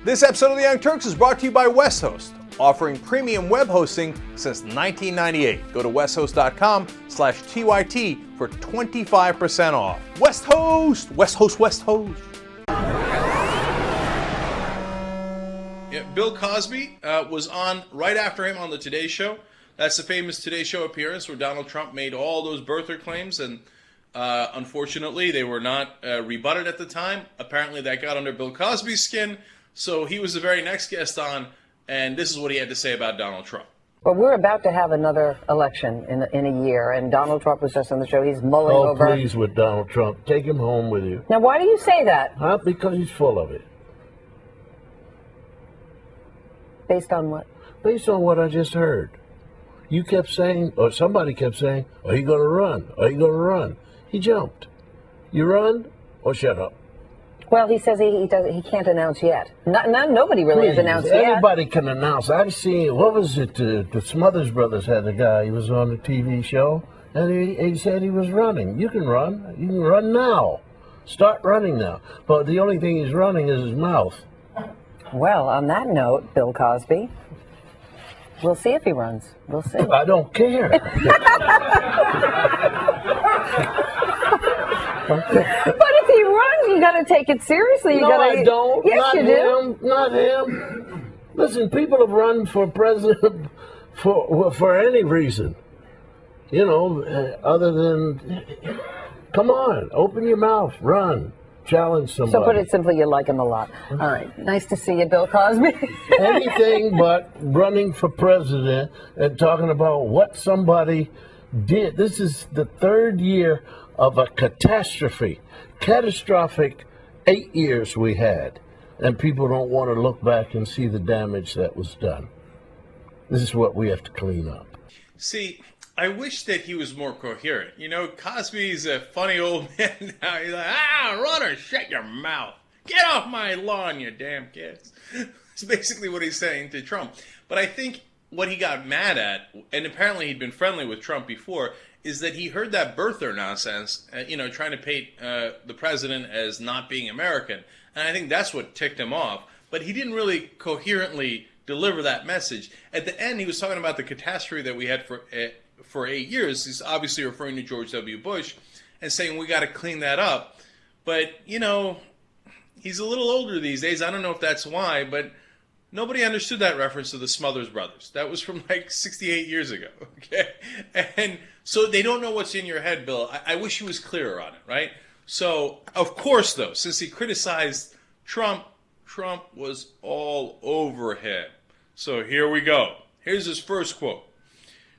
This episode of the Young Turks is brought to you by WestHost, offering premium web hosting since 1998. Go to westhost.com/TYT for 25% off. WestHost! WestHost, WestHost! Yeah, Bill Cosby was on right after him on the Today Show. That's the famous Today Show appearance where Donald Trump made all those birther claims, and unfortunately they were not rebutted at the time. Apparently that got under Bill Cosby's skin. So he was the very next guest on, and this is what he had to say about Donald Trump. Well, we're about to have another election in a year, and Donald Trump was just on the show. He's mulling over. Oh, please, with Donald Trump. Take him home with you. Now, why do you say that? Because he's full of it. Based on what? Based on what I just heard. You kept saying, or somebody kept saying, are you going to run? Are you going to run? He jumped. You run or shut up? Well, he says he can't announce yet. Nobody really has announced yet. Anybody can announce. I've seen, what was it, the Smothers Brothers had a guy, he was on the TV show, and he said he was running. You can run. You can run now. Start running now. But the only thing he's running is his mouth. Well, on that note, Bill Cosby, we'll see if he runs. We'll see. I don't care. But if he runs, you got to take it seriously. I don't. Yes, not you him. Do. Not him. Listen, people have run for president for any reason. You know, other than, come on, open your mouth, run, challenge somebody. So put it simply, you like him a lot. All right. Nice to see you, Bill Cosby. Anything but running for president and talking about what somebody did. This is the third year of a catastrophic 8 years we had, and people don't want to look back and see the damage that was done. This is what we have to clean up. See, I wish that he was more coherent. You know, Cosby's a funny old man now. He's like, runner, shut your mouth. Get off my lawn, you damn kids. It's basically what he's saying to Trump. But I think what he got mad at, and apparently he'd been friendly with Trump before, is that he heard that birther nonsense, trying to paint the president as not being American. And I think that's what ticked him off. But he didn't really coherently deliver that message. At the end, he was talking about the catastrophe that we had for 8 years. He's obviously referring to George W. Bush and saying we got to clean that up. But, he's a little older these days. I don't know if that's why, but nobody understood that reference to the Smothers Brothers. That was from like 68 years ago, okay? And so they don't know what's in your head, Bill. I wish he was clearer on it, right? So, of course, though, since he criticized Trump was all over him. So here we go. Here's his first quote.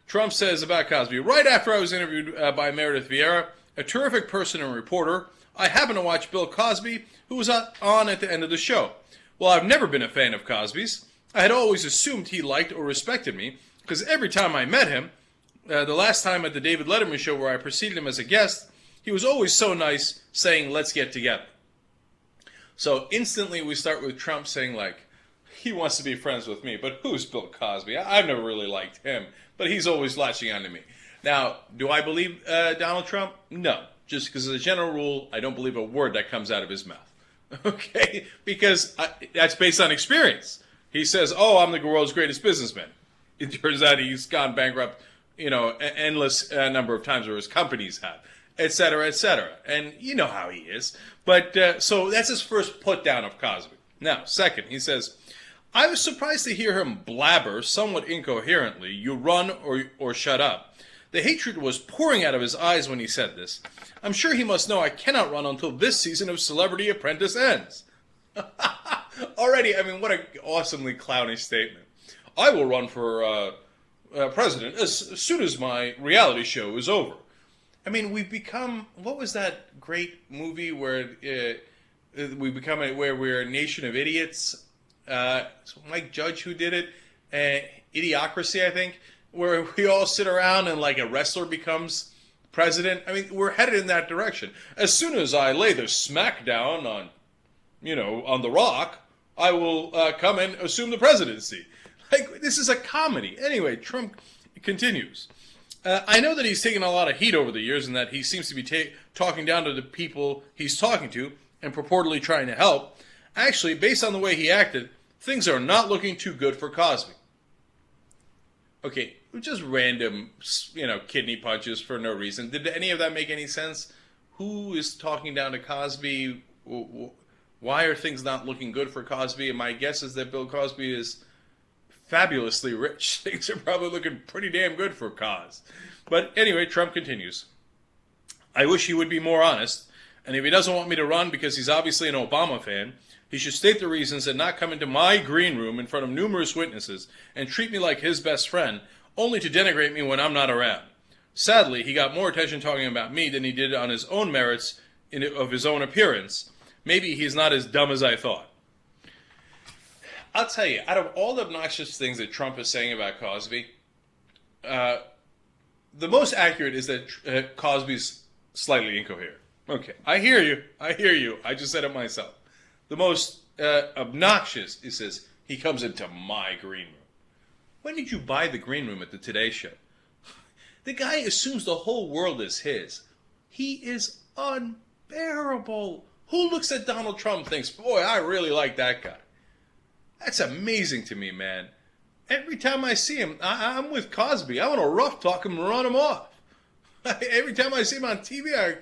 Trump says about Cosby, right after I was interviewed by Meredith Vieira, a terrific person and reporter, I happened to watch Bill Cosby, who was on at the end of the show. Well, I've never been a fan of Cosby's. I had always assumed he liked or respected me, because every time I met him, the last time at the David Letterman show where I preceded him as a guest, he was always so nice, saying, let's get together. So instantly we start with Trump saying, he wants to be friends with me, but who's Bill Cosby? I've never really liked him, but he's always latching onto me. Now, do I believe Donald Trump? No. Just because as a general rule, I don't believe a word that comes out of his mouth. Okay? Because that's based on experience. He says, I'm the world's greatest businessman. It turns out he's gone bankrupt, endless number of times, or his companies have, et cetera, et cetera. And you know how he is. But so that's his first put down of Cosby. Now, second, he says, I was surprised to hear him blabber somewhat incoherently, you run or shut up. The hatred was pouring out of his eyes when he said this. I'm sure he must know I cannot run until this season of Celebrity Apprentice ends. Already, what an awesomely clownish statement. I will run for president as soon as my reality show is over. We've become, what was that great movie where we become where we're a nation of idiots? Mike Judge who did it? Idiocracy, I think, where we all sit around and like a wrestler becomes president. We're headed in that direction. As soon as I lay the smack down on, on The Rock, I will come and assume the presidency. This is a comedy. Anyway, Trump continues. I know that he's taken a lot of heat over the years and that he seems to be talking down to the people he's talking to and purportedly trying to help. Actually, based on the way he acted, things are not looking too good for Cosby. Okay, just random, kidney punches for no reason. Did any of that make any sense? Who is talking down to Cosby? Why are things not looking good for Cosby? And my guess is that Bill Cosby is fabulously rich. Things are probably looking pretty damn good for Cos. But anyway, Trump continues. I wish he would be more honest. And if he doesn't want me to run because he's obviously an Obama fan, he should state the reasons and not come into my green room in front of numerous witnesses and treat me like his best friend, only to denigrate me when I'm not around. Sadly, he got more attention talking about me than he did on his own merits of his own appearance. Maybe he's not as dumb as I thought. I'll tell you, out of all the obnoxious things that Trump is saying about Cosby, the most accurate is that Cosby's slightly incoherent. Okay, I hear you. I just said it myself. The most obnoxious, he says, he comes into my green room. When did you buy the green room at the Today Show? The guy assumes the whole world is his. He is unbearable. Who looks at Donald Trump and thinks, boy, I really like that guy? That's amazing to me, man. Every time I see him, I'm with Cosby. I want to rough talk him and run him off. Every time I see him on TV, I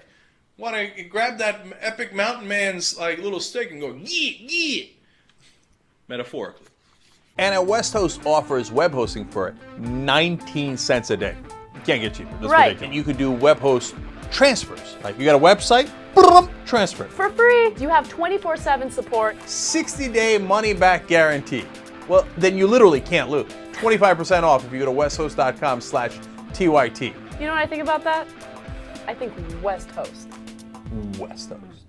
want to grab that epic mountain man's little stick and go, yee. Metaphorically. And at West Host offers web hosting for 19 cents a day. You can't get cheaper. That's right. ridiculous. And you could do web host transfers. Like you got a website, transfer. For free. You have 24/7 support. 60-day money-back guarantee. Well, then you literally can't lose. 25% off if you go to westhost.com/TYT. You know what I think about that? I think West Host. West Host.